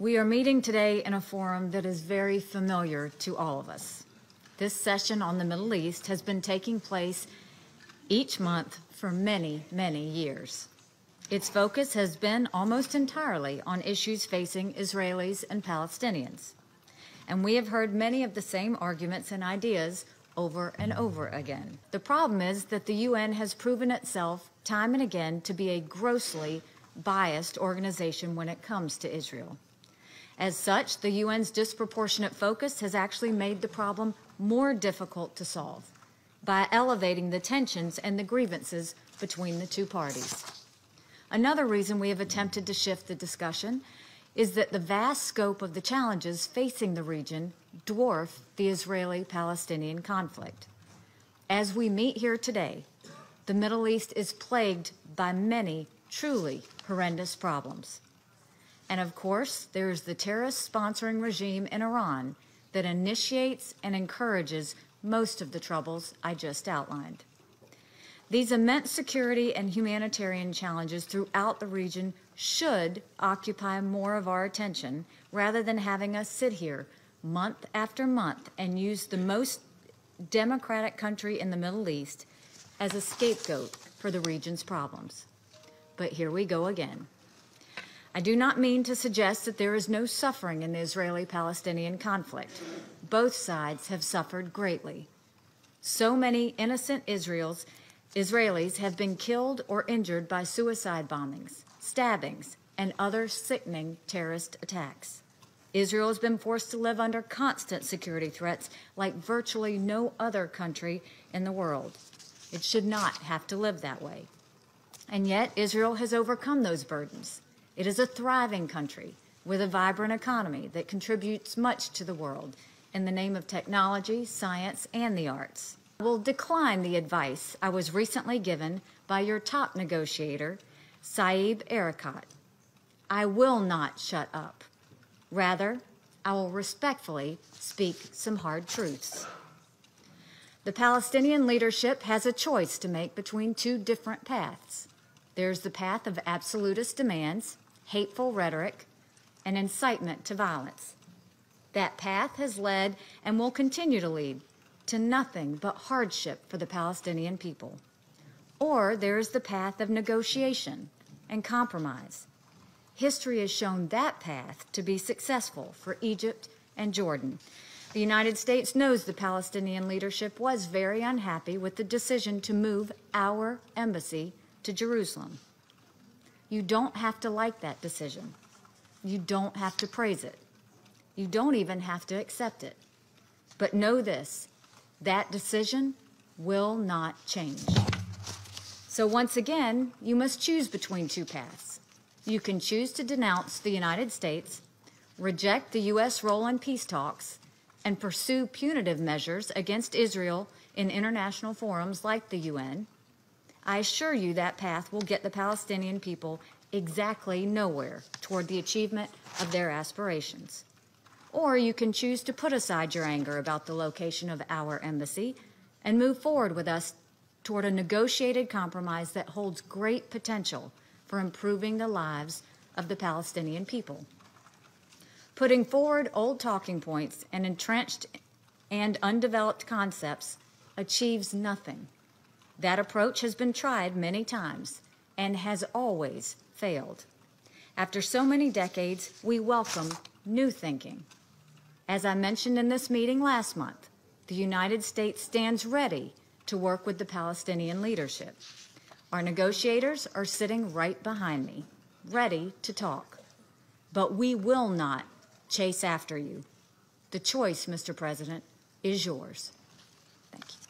We are meeting today in a forum that is very familiar to all of us. This session on the Middle East has been taking place each month for many, many years. Its focus has been almost entirely on issues facing Israelis and Palestinians. And we have heard many of the same arguments and ideas over and over again. The problem is that the UN has proven itself time and again to be a grossly biased organization when it comes to Israel. As such, the UN's disproportionate focus has actually made the problem more difficult to solve by elevating the tensions and the grievances between the two parties. Another reason we have attempted to shift the discussion is that the vast scope of the challenges facing the region dwarf the Israeli-Palestinian conflict. As we meet here today, the Middle East is plagued by many truly horrendous problems. And of course, there is the terrorist-sponsoring regime in Iran that initiates and encourages most of the troubles I just outlined. These immense security and humanitarian challenges throughout the region should occupy more of our attention rather than having us sit here month after month and use the most democratic country in the Middle East as a scapegoat for the region's problems. But here we go again. I do not mean to suggest that there is no suffering in the Israeli-Palestinian conflict. Both sides have suffered greatly. So many innocent Israelis have been killed or injured by suicide bombings, stabbings, and other sickening terrorist attacks. Israel has been forced to live under constant security threats like virtually no other country in the world. It should not have to live that way. And yet, Israel has overcome those burdens. It is a thriving country with a vibrant economy that contributes much to the world in the name of technology, science, and the arts. I will decline the advice I was recently given by your top negotiator, Saaib Arikët. I will not shut up. Rather, I will respectfully speak some hard truths. The Palestinian leadership has a choice to make between two different paths. There's the path of absolutist demands, hateful rhetoric, and incitement to violence. That path has led and will continue to lead to nothing but hardship for the Palestinian people. Or there is the path of negotiation and compromise. History has shown that path to be successful for Egypt and Jordan. The United States knows the Palestinian leadership was very unhappy with the decision to move our embassy to Jerusalem. You don't have to like that decision. You don't have to praise it. You don't even have to accept it. But know this, that decision will not change. So once again, you must choose between two paths. You can choose to denounce the United States, reject the U.S. role in peace talks, and pursue punitive measures against Israel in international forums like the UN. I assure you that path will get the Palestinian people exactly nowhere toward the achievement of their aspirations. Or you can choose to put aside your anger about the location of our embassy and move forward with us toward a negotiated compromise that holds great potential for improving the lives of the Palestinian people. Putting forward old talking points and entrenched and undeveloped concepts achieves nothing. That approach has been tried many times and has always failed. After so many decades, we welcome new thinking. As I mentioned in this meeting last month, the United States stands ready to work with the Palestinian leadership. Our negotiators are sitting right behind me, ready to talk. But we will not chase after you. The choice, Mr. President, is yours. Thank you.